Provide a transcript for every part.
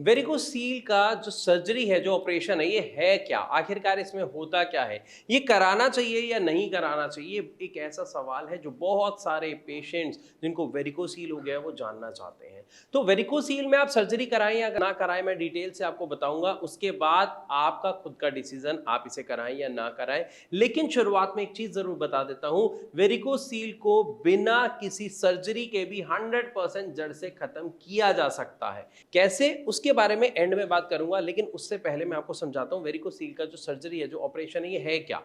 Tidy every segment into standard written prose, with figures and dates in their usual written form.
Varicocele का जो surgery है, जो ऑपरेशन है, ये है क्या? आखिरकार इसमें होता क्या है? ये कराना चाहिए या नहीं कराना चाहिए? एक ऐसा सवाल है जो बहुत सारे पेशेंट्स जिनको वेरिकोसील हो गया है वो जानना चाहते हैं। तो वेरिकोसील में आप सर्जरी कराएं या ना कराएं, मैं डिटेल से आपको बताऊंगा। उसके बाद आपका खुद का डिसीजन, आप इसे कराएं या ना कराएं। लेकिन शुरुआत में एक चीज जरूर बता देता हूं, वेरिकोसील को बिना किसी सर्जरी के भी 100% जड़ से खत्म किया जा सकता है। कैसे, उसके बारे में एंड में बात करूंगा। लेकिन उससे पहले मैं आपको समझाता हूं वेरिकोसील का जो सर्जरी है, जो ऑपरेशन है, ये है क्या।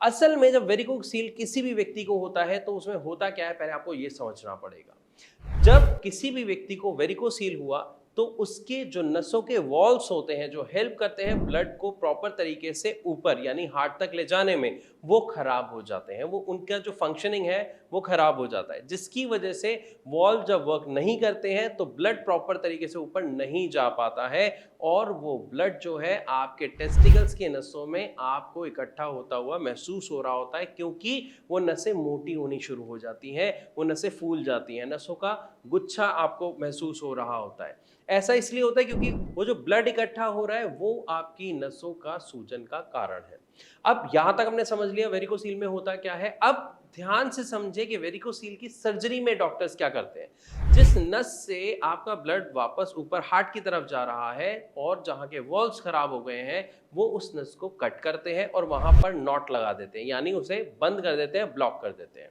असल में जब वेरिकोसील किसी भी व्यक्ति को होता है तो उसमें होता क्या है, पहले आपको ये समझना पड़ेगा। जब किसी भी व्यक्ति को वेरिकोसील हुआ तो उसके जो नसों के वॉल्स होते हैं, जो हेल्प करते हैं ब्लड को प्रॉपर तरीके से ऊपर यानी हार्ट तक ले जाने में, वो खराब हो जाते हैं। वो उनका जो फंक्शनिंग है वो खराब हो जाता है, जिसकी वजह से वॉल्व जब वर्क नहीं करते हैं तो ब्लड प्रॉपर तरीके से ऊपर नहीं जा पाता है और वो ब्लड जो है आपके टेस्टिकल्स के नसों में आपको इकट्ठा होता हुआ महसूस हो रहा होता है, क्योंकि वो नसें मोटी होनी शुरू हो जाती हैं, वो नसें फूल जाती हैं, नसों का गुच्छा आपको महसूस हो रहा होता है। ऐसा इसलिए होता है क्योंकि वो जो ब्लड इकट्ठा हो रहा है वो आपकी नसों का सूजन का कारण है। अब यहां तक हमने समझ लिया वेरिकोसील में होता क्या है। अब ध्यान से समझे कि वेरिकोसील की सर्जरी में डॉक्टर्स क्या करते हैं। जिस नस से आपका ब्लड वापस ऊपर हार्ट की तरफ जा रहा है और जहां के वॉल्व्स खराब हो गए हैं, वो उस नस को कट करते हैं और वहां पर नॉट लगा देते हैं, यानी उसे बंद कर देते हैं, ब्लॉक कर देते हैं।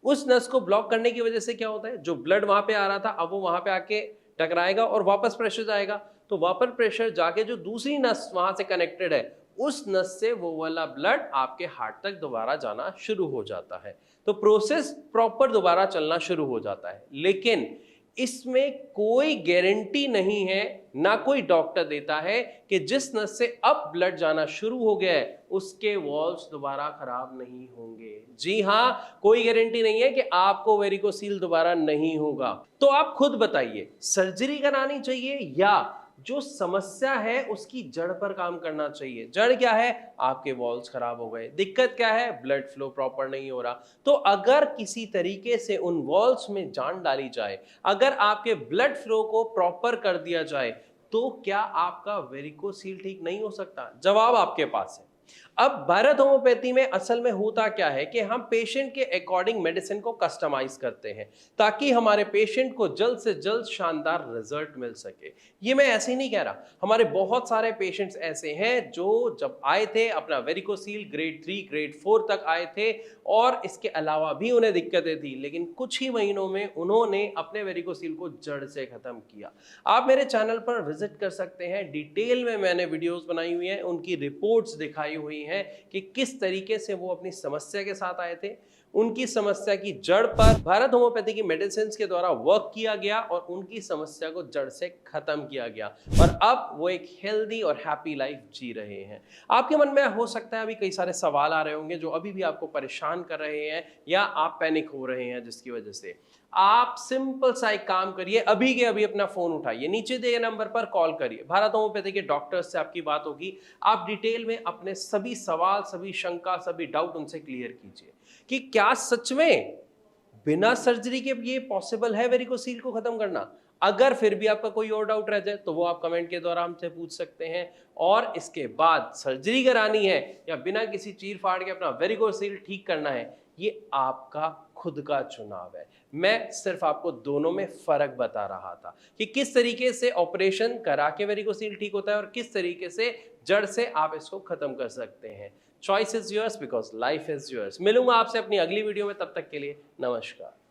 उस नस को ब्लॉक करने की वजह से क्या होता है, जो ब्लड वहां पे आ रहा था अब वो वहां पे आके टकराएगा और वापस प्रेशर जाएगा। तो वापस प्रेशर जाके जो दूसरी नस वहां से कनेक्टेड है, उस नस से वो वाला ब्लड आपके हार्ट तक दोबारा जाना शुरू हो जाता है। तो प्रोसेस प्रॉपर दोबारा चलना शुरू हो जाता है। लेकिन इसमें कोई गारंटी नहीं है, ना कोई डॉक्टर देता है कि जिस नस से अब ब्लड जाना शुरू हो गया है उसके वॉल्व्स दोबारा खराब नहीं होंगे। जी हाँ, कोई गारंटी नहीं है कि आपको वेरिकोसील दोबारा नहीं होगा। तो आप खुद बताइए, सर्जरी करानी चाहिए या जो समस्या है उसकी जड़ पर काम करना चाहिए। जड़ क्या है, आपके वॉल्व्स खराब हो गए। दिक्कत क्या है, ब्लड फ्लो प्रॉपर नहीं हो रहा। तो अगर किसी तरीके से उन वॉल्व्स में जान डाली जाए, अगर आपके ब्लड फ्लो को प्रॉपर कर दिया जाए, तो क्या आपका वेरिकोसील ठीक नहीं हो सकता? जवाब आपके पास है। अब भारत होम्योपैथी में असल में होता क्या है कि हम पेशेंट के अकॉर्डिंग मेडिसिन को कस्टमाइज करते हैं ताकि हमारे पेशेंट को जल्द से जल्द शानदार रिजल्ट मिल सके। ये मैं ऐसे ही नहीं कह रहा, हमारे बहुत सारे पेशेंट्स ऐसे हैं जो जब आए थे अपना वेरिकोसील ग्रेड 3 ग्रेड 4 तक आए थे और इसके अलावा भी उन्हें दिक्कतें थी, लेकिन कुछ ही महीनों में उन्होंने अपने वेरिकोसील को जड़ से खत्म किया। आप मेरे चैनल पर विजिट कर सकते हैं, डिटेल में मैंने वीडियोस बनाई हुई हैं, उनकी रिपोर्ट्स दिखाई हुई हैं कि किस तरीके से वो अपनी समस्या के साथ आए थे। उनकी समस्या की जड़ पर भारत होम्योपैथी की मेडिसिन के द्वारा वर्क किया गया और उनकी समस्या को जड़ से खत्म किया गया और अब वो एक हेल्दी और हैप्पी लाइफ जी रहे हैं। आपके मन में हो सकता है अभी कई सारे सवाल आ रहे होंगे जो अभी भी आपको परेशान कर रहे हैं या आप पैनिक हो रहे हैं, जिसकी वजह से आप सिंपल सा एक काम करिए, अभी के अभी अपना फोन उठाइए, नीचे दिए नंबर पर कॉल करिए। भारत होम्योपैथी के डॉक्टर्स से आपकी बात होगी, आप डिटेल में अपने सभी सवाल, सभी शंका, सभी डाउट उनसे क्लियर कीजिए कि क्या सच में बिना सर्जरी के ये पॉसिबल है वेरिकोसील को खत्म करना। अगर फिर भी आपका कोई और डाउट रह जाए तो वो आप कमेंट के द्वारा हमसे पूछ सकते हैं। और इसके बाद सर्जरी करानी है या बिना किसी चीर फाड़ के अपना वेरिकोसील ठीक करना है, ये आपका खुद का चुनाव है। मैं सिर्फ आपको दोनों में फर्क बता रहा था कि किस तरीके से ऑपरेशन करा के वेरिकोसील ठीक होता है और किस तरीके से जड़ से आप इसको खत्म कर सकते हैं। Choice is yours because life is yours. मिलूंगा आपसे अपनी अगली वीडियो में, तब तक के लिए नमस्कार।